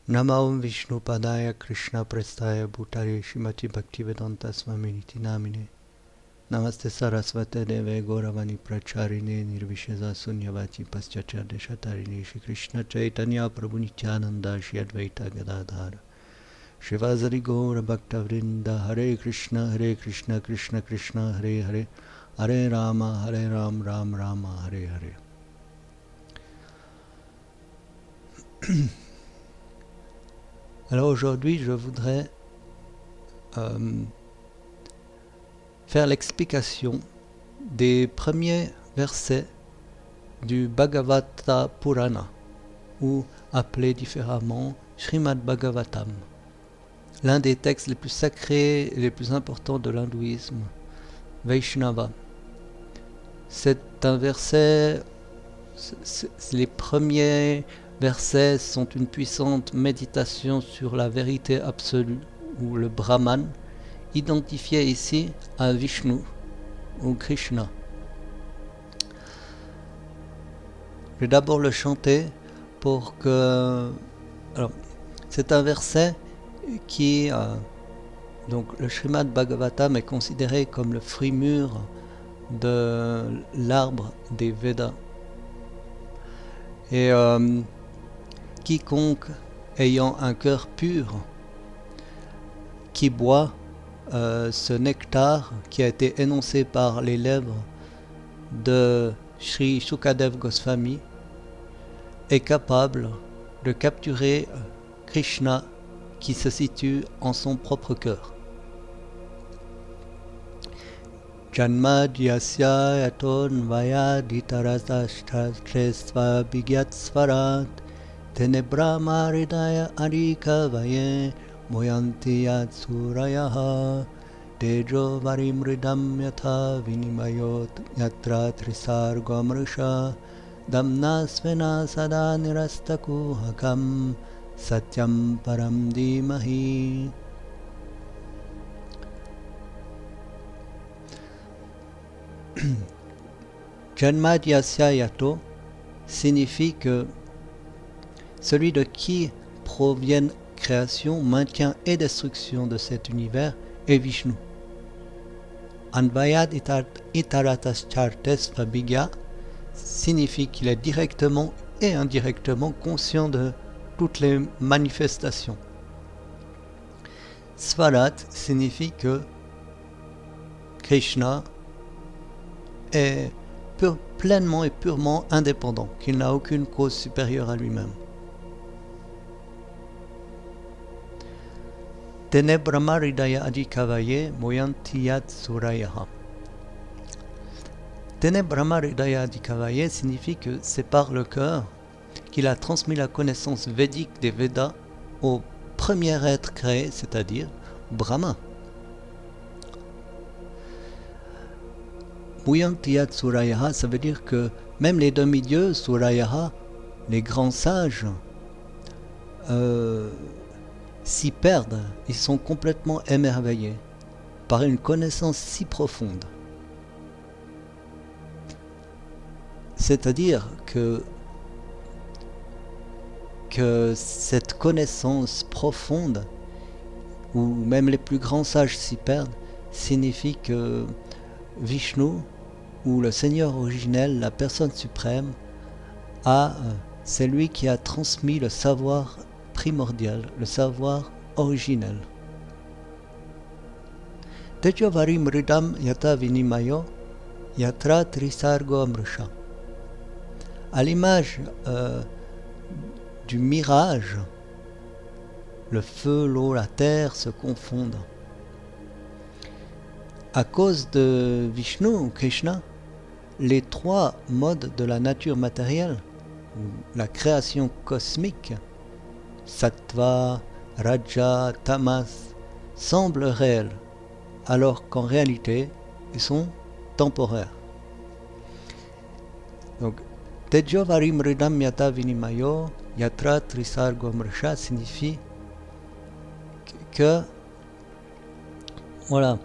Namo Vishnu Padaya Krishna Prestaya Bhutare Shrimati Bhaktivedanta Swaminiti Namine Namaste Sarasvate Deve Gauravani Pracharine Nirvishesa Sunyavati Paschachar Deshatarine Shri Krishna Chaitanya Prabhu Nityananda Shri Advaita Gadadhara Shivasari Gaura Bhakta Vrinda Hare Krishna Krishna Krishna Hare Hare Hare Rama Ram Rama Hare Hare. Alors aujourd'hui, je voudrais faire l'explication des premiers versets du Bhagavata Purana, ou appelé différemment Srimad Bhagavatam, l'un des textes les plus sacrés et les plus importants de l'hindouisme Vaishnava. C'est un verset, les premiers versets sont une puissante méditation sur la vérité absolue, ou le Brahman, identifié ici à Vishnu ou Krishna. Je vais d'abord le chanter pour que... Alors, c'est un verset qui... donc le Srimad Bhagavatam est considéré comme le fruit mûr de l'arbre des Védas. Et quiconque ayant un cœur pur, qui boit ce nectar qui a été énoncé par les lèvres de Sri Shukadev Goswami, est capable de capturer Krishna qui se situe en son propre cœur. Janmadyasya yaton vayadhitarasashtresva bhigyatsvarat tenebrahma hridaya adhikavaye moyanti yatsurayaha tejo varimridam yatha vinimayot yatra trisargamrisha damna svena sada nirastakuhakam satyam param dhimahi. Janmadyasya yato signifie que celui de qui proviennent création, maintien et destruction de cet univers est Vishnu. Anvayad itaratas vabhigya signifie qu'il est directement et indirectement conscient de toutes les manifestations. Svarat signifie que Krishna est pleinement et purement indépendant, qu'il n'a aucune cause supérieure à lui-même. Tene Brahma Hridaya Adhikavaye Moyantiyat Surayaha. Tene Brahma Hridaya Adhikavaye signifie que c'est par le cœur qu'il a transmis la connaissance védique des Védas au premier être créé, c'est-à-dire Brahma. Muyantiyat Surayaha, ça veut dire que même les demi-dieux, Surayaha, les grands sages, s'y perdent, ils sont complètement émerveillés par une connaissance si profonde. C'est-à-dire que cette connaissance profonde, où même les plus grands sages s'y perdent, signifie que Vishnu, ou le Seigneur originel, la personne suprême, c'est lui qui a transmis le savoir primordial, le savoir originel. Tejo varim ridam yata vinimayo yatra trisargo amrusha. À l'image du mirage, le feu, l'eau, la terre se confondent. À cause de Vishnu ou Krishna, les trois modes de la nature matérielle, la création cosmique, Sattva, Raja, Tamas, semblent réels, alors qu'en réalité, ils sont temporaires. Donc, Tejo varim ridam yata vinimayo yatra trisargo amrisha signifie que, voilà,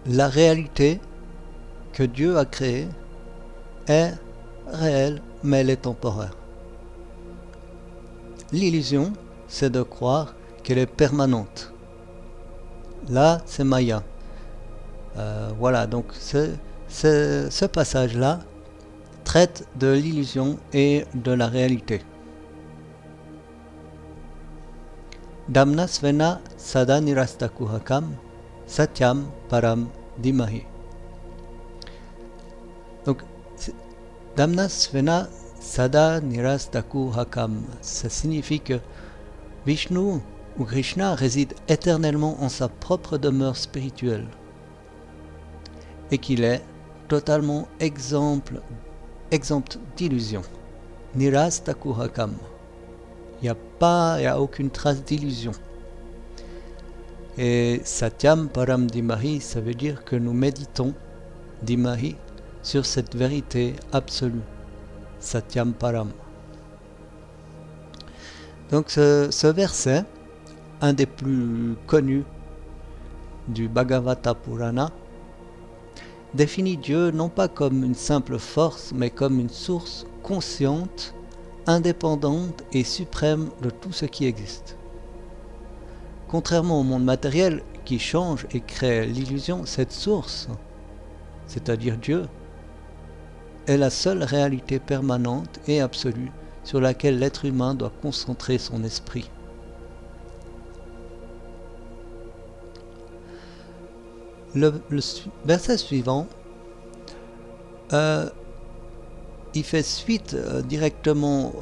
la réalité que Dieu a créée est réelle, mais elle est temporaire. l'illusion, c'est de croire qu'elle est permanente. Là, c'est Maya. Voilà, donc ce passage-là traite de l'illusion et de la réalité. Damna svena sada nirastakuhakam satyam param dimahi. Donc, Damna svena sada nirastakuhakam, ça signifie que Vishnu ou Krishna réside éternellement en sa propre demeure spirituelle et qu'il est totalement exempt d'illusion. Nirastakuhakam. Il n'y a aucune trace d'illusion. Et Satyam Param Dimahi, ça veut dire que nous méditons, Dimahi, sur cette vérité absolue. Satyam Param. Donc ce verset, un des plus connus du Bhagavata Purana, définit Dieu non pas comme une simple force, mais comme une source consciente, indépendante et suprême de tout ce qui existe. Contrairement au monde matériel qui change et crée l'illusion, cette source, c'est-à-dire Dieu, est la seule réalité permanente et absolue sur laquelle l'être humain doit concentrer son esprit. Le verset suivant il fait suite directement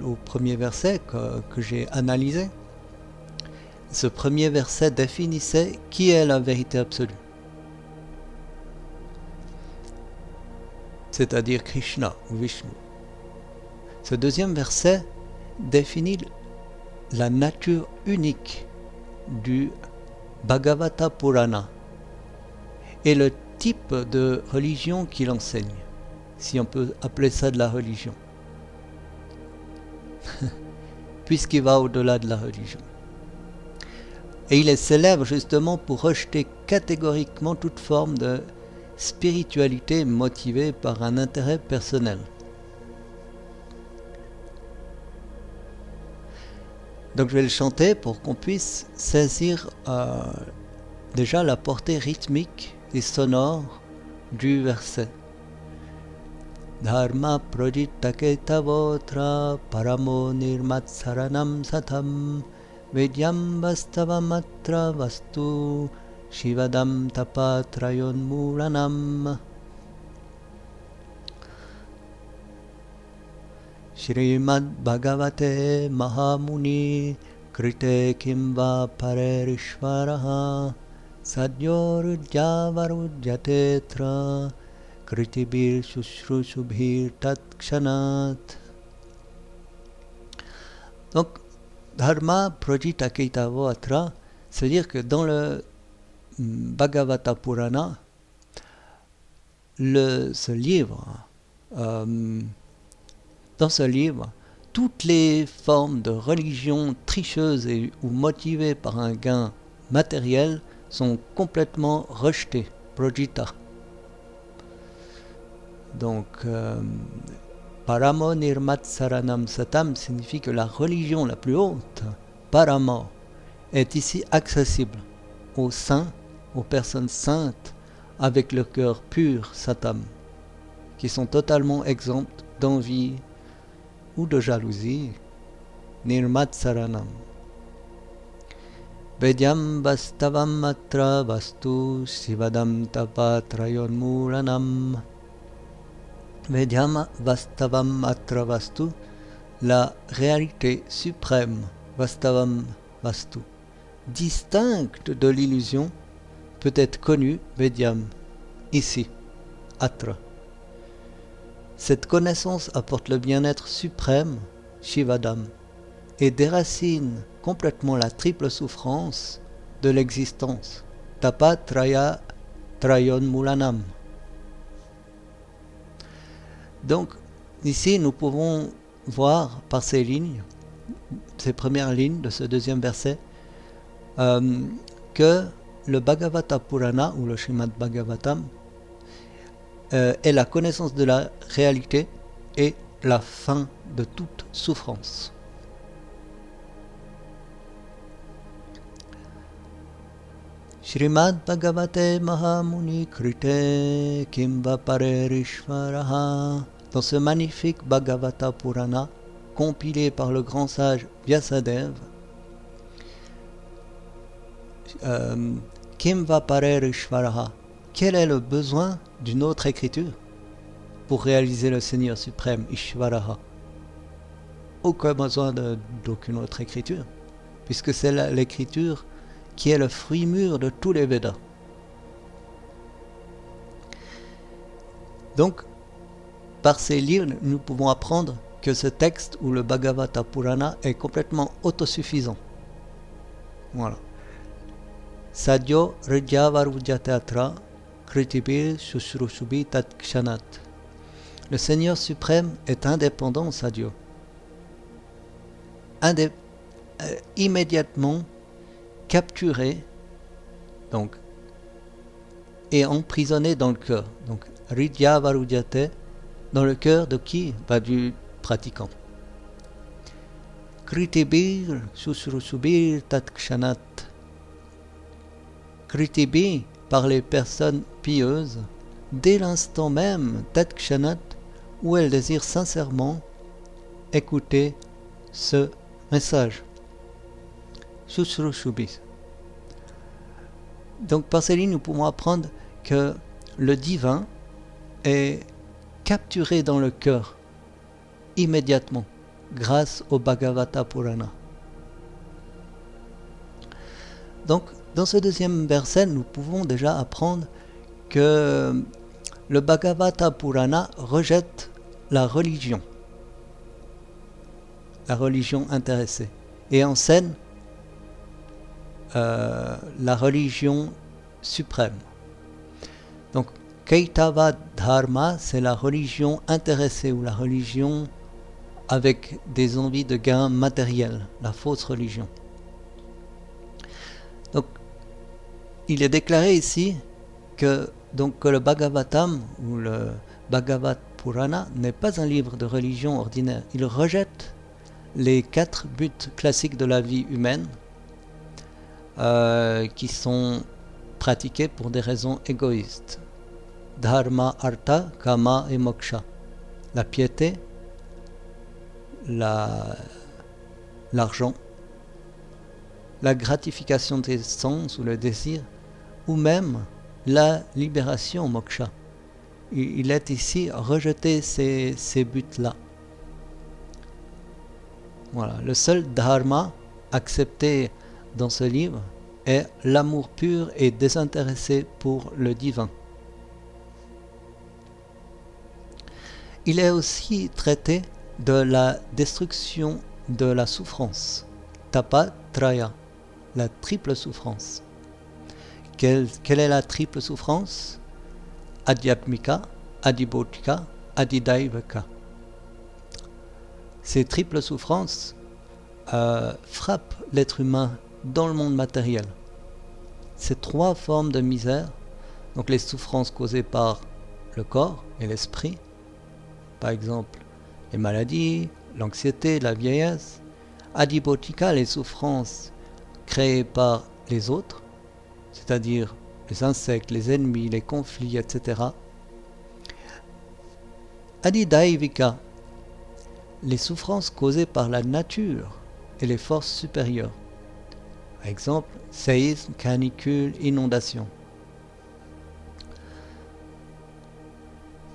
au premier verset que j'ai analysé. Ce premier verset définissait qui est la vérité absolue, c'est-à-dire Krishna ou Vishnu. Ce deuxième verset définit la nature unique du Bhagavata Purana et le type de religion qu'il enseigne, si on peut appeler ça de la religion, puisqu'il va au-delà de la religion. Et il est célèbre justement pour rejeter catégoriquement toute forme de spiritualité motivée par un intérêt personnel. Donc je vais le chanter pour qu'on puisse saisir déjà la portée rythmique et sonore du verset. Dharma projittaketavotra paramo nirmatsaranam satam vedyam vastavamatra vastu shivadam tapatrayon mulanam. Shrimad Bhagavate Mahamuni Krite Kimva Parerishvaraha Sadyorudyavarudyatetra Kritibir Shushrusubhir Tatkshanat. Donc, Dharma Projitakeitavo Atra, c'est-à-dire que dans le Bhagavata Purana, ce livre, dans ce livre, toutes les formes de religion tricheuses ou motivées par un gain matériel sont complètement rejetées, projita. Donc, Paramo Nirmatsaranam Satam signifie que la religion la plus haute, Paramo, est ici accessible aux saints, aux personnes saintes, avec le cœur pur, Satam, qui sont totalement exemptes d'envie ou de jalousie, Nirmatsaranam. Vedyam vastavam atra vastu sivadam tapatrayon mulanam. Vedyam vastavam atra vastu, la réalité suprême, vastavam vastu, distincte de l'illusion, peut être connue, Vedyam, ici, atra. Cette connaissance apporte le bien-être suprême, Shivadam, et déracine complètement la triple souffrance de l'existence, Tapatraya Trayon Mulanam. Donc, ici, nous pouvons voir par ces lignes, ces premières lignes de ce deuxième verset, que le Bhagavata Purana, ou le Srimad Bhagavatam, est la connaissance de la réalité et la fin de toute souffrance. Srimad Bhagavate Mahamuni Krite Kimva Parerishvaraha. Dans ce magnifique Bhagavata Purana, compilé par le grand sage Vyasadeva, Kimva Parerishvaraha. Quel est le besoin d'une autre écriture pour réaliser le Seigneur suprême, Ishvaraha? Aucun besoin d'aucune autre écriture, puisque c'est l'écriture qui est le fruit mûr de tous les Védas. Donc, par ces livres, nous pouvons apprendre que ce texte, ou le Bhagavata Purana, est complètement autosuffisant. Voilà. Sadyo Ridyavarujatatra Kritibir Shushrushubi Tat Kshanat. Le Seigneur suprême est indépendant, Sadyo. Immédiatement capturé, donc, et emprisonné dans le cœur. Donc, Ridya Varujate, dans le cœur de qui? Du pratiquant. Kritibir Shushrusubir Tatkshanat. Kritibir, par les personnes pieuses, dès l'instant même, Tatkshanat, où elles désirent sincèrement écouter ce message. Shushrushubi. Donc par ces lignes, nous pouvons apprendre que le divin est capturé dans le cœur immédiatement grâce au Bhagavata Purana. Donc dans ce deuxième verset, nous pouvons déjà apprendre que le Bhagavata Purana rejette la religion intéressée, et enseigne la religion suprême. Donc Kaitava Dharma, c'est la religion intéressée, ou la religion avec des envies de gain matériel, la fausse religion. Donc il est déclaré ici que le Bhagavatam, ou le Bhagavat Purana, n'est pas un livre de religion ordinaire. Il rejette les 4 buts classiques de la vie humaine, qui sont pratiqués pour des raisons égoïstes. Dharma, Artha, Kama et Moksha. La piété, l'argent, la gratification des sens ou le désir, ou même la libération, Moksha. Il est ici rejeté ces buts-là. Voilà. Le seul dharma accepté dans ce livre est l'amour pur et désintéressé pour le divin. Il est aussi traité de la destruction de la souffrance, Tapatraya, la triple souffrance. Quelle est la triple souffrance? Adhyatmika, Adibodhika, Adidaivaka. Ces triples souffrances frappent l'être humain dans le monde matériel. Ces 3 formes de misère, donc les souffrances causées par le corps et l'esprit, par exemple les maladies, l'anxiété, la vieillesse. Adibodhika, les souffrances créées par les autres, c'est-à-dire les insectes, les ennemis, les conflits, etc. Adidaivika, les souffrances causées par la nature et les forces supérieures. Par exemple, séisme, canicule, inondation.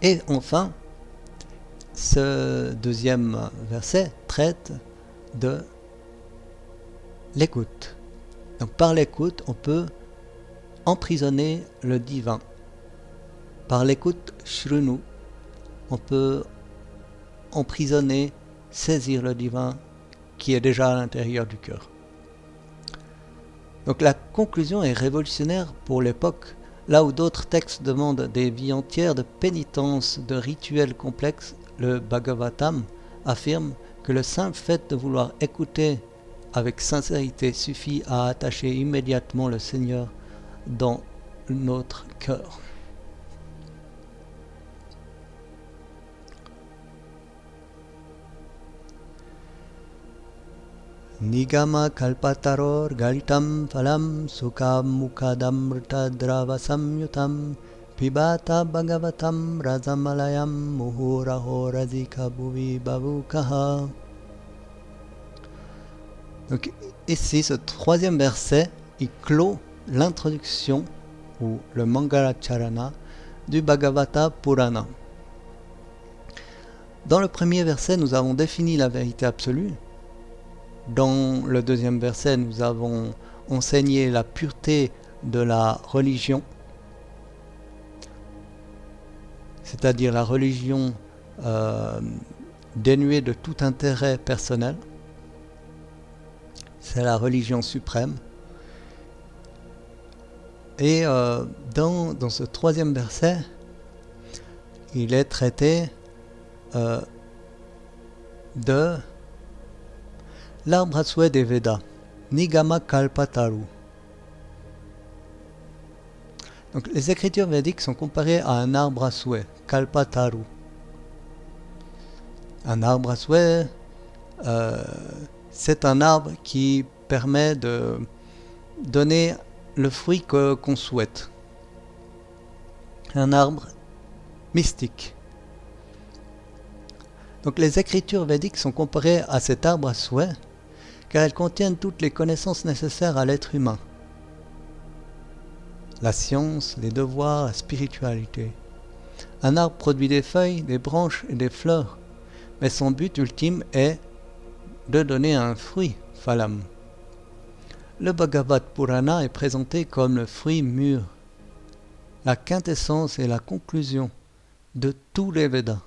Et enfin, ce deuxième verset traite de l'écoute. Donc par l'écoute, on peut emprisonner le divin. Par l'écoute shrunu, on peut emprisonner, saisir le divin qui est déjà à l'intérieur du cœur. Donc la conclusion est révolutionnaire pour l'époque, là où d'autres textes demandent des vies entières de pénitence, de rituels complexes. Le Bhagavatam affirme que le simple fait de vouloir écouter avec sincérité suffit à attacher immédiatement le Seigneur dans notre cœur. Nigama kalpataror galitam phalam sukha mukadamrta drava samyutam pibata bhagavatam razamalayam muhuraho razika bhuvi bavukaha. Donc ici, ce troisième verset, il clôt l'introduction ou le Mangalacharana du Bhagavata Purana. Dans le premier verset, nous avons défini la vérité absolue. Dans le deuxième verset, nous avons enseigné la pureté de la religion, c'est-à-dire la religion dénuée de tout intérêt personnel. C'est la religion suprême. Et dans ce troisième verset, il est traité de l'arbre à souhait des Védas, Nigama Kalpataru. Donc les écritures védiques sont comparées à un arbre à souhait, Kalpataru. Un arbre à souhait, c'est un arbre qui permet de donner le fruit qu'on souhaite. Un arbre mystique. Donc les écritures védiques sont comparées à cet arbre à souhait car elles contiennent toutes les connaissances nécessaires à l'être humain. La science, les devoirs, la spiritualité. Un arbre produit des feuilles, des branches et des fleurs, mais son but ultime est de donner un fruit, phalam. Le Bhagavad Purana est présenté comme le fruit mûr, la quintessence et la conclusion de tous les Védas.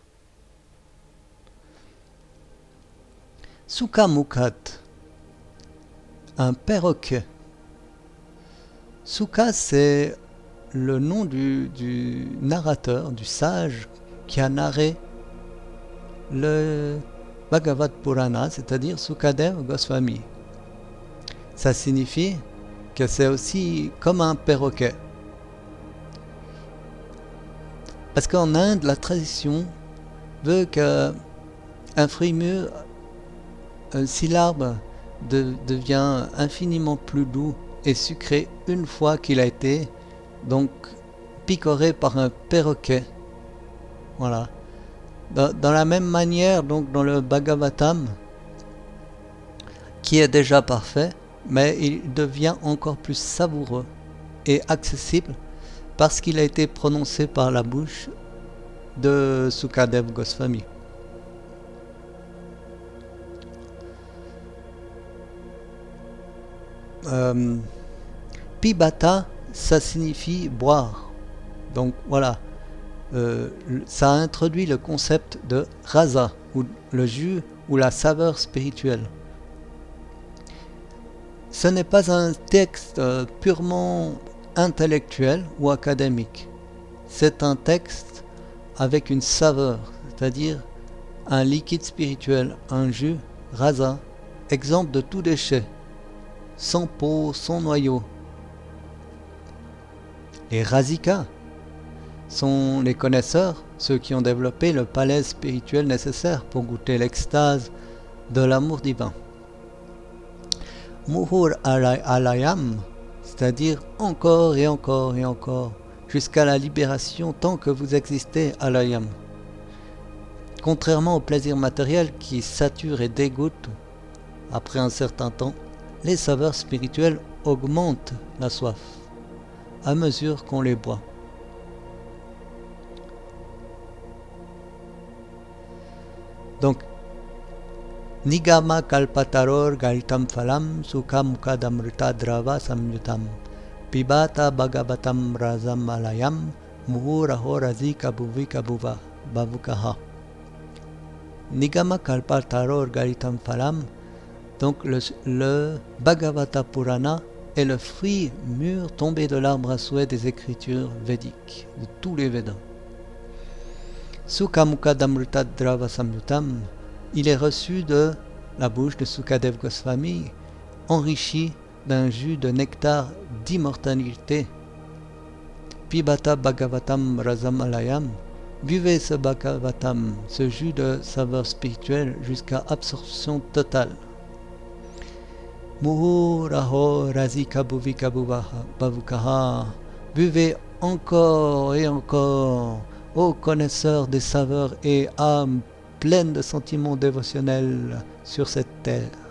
Sukha Mukhat, un perroquet. Sukha, c'est le nom du narrateur, du sage qui a narré le Bhagavad Purana, c'est-à-dire Sukadeva Goswami. Ça signifie que c'est aussi comme un perroquet. Parce qu'en Inde, la tradition veut qu'un fruit mûr, si l'arbre devient infiniment plus doux et sucré une fois qu'il a été donc picoré par un perroquet. Voilà. Dans la même manière, donc dans le Bhagavatam, qui est déjà parfait, mais il devient encore plus savoureux et accessible parce qu'il a été prononcé par la bouche de Sukadeva Goswami. Pibata, ça signifie boire. Donc voilà, ça a introduit le concept de rasa, ou le jus ou la saveur spirituelle. Ce n'est pas un texte purement intellectuel ou académique. C'est un texte avec une saveur, c'est-à-dire un liquide spirituel, un jus, rasa, exempt de tout déchet, sans peau, sans noyau. Les rasikas sont les connaisseurs, ceux qui ont développé le palais spirituel nécessaire pour goûter l'extase de l'amour divin. Muhur alayam, c'est-à-dire encore et encore et encore, jusqu'à la libération tant que vous existez alayam. Contrairement au plaisir matériel qui sature et dégoûte, après un certain temps, les saveurs spirituelles augmentent la soif à mesure qu'on les boit. Donc, Nigama kalpataror galitam phalam sukha mukadamrita drava samyutam pibata bhagavatam razamalayam muhuraho razika bhuvika bhuva bavukaha. Nigama kalpataror galitam phalam, donc le Bhagavata Purana est le fruit mûr tombé de l'arbre à souhait des écritures védiques, de tous les Védas. Sukha mukadamrita drava samyutam, il est reçu de la bouche de Sukadeva Goswami, enrichi d'un jus de nectar d'immortalité. Pibata Bhagavatam Rasamalayam, buvez ce Bhagavatam, ce jus de saveur spirituelle jusqu'à absorption totale. Muhuraho Razika Bhuvika Bavukaha. Buvez encore et encore, ô connaisseurs des saveurs et âmes pleines de sentiments dévotionnels sur cette terre.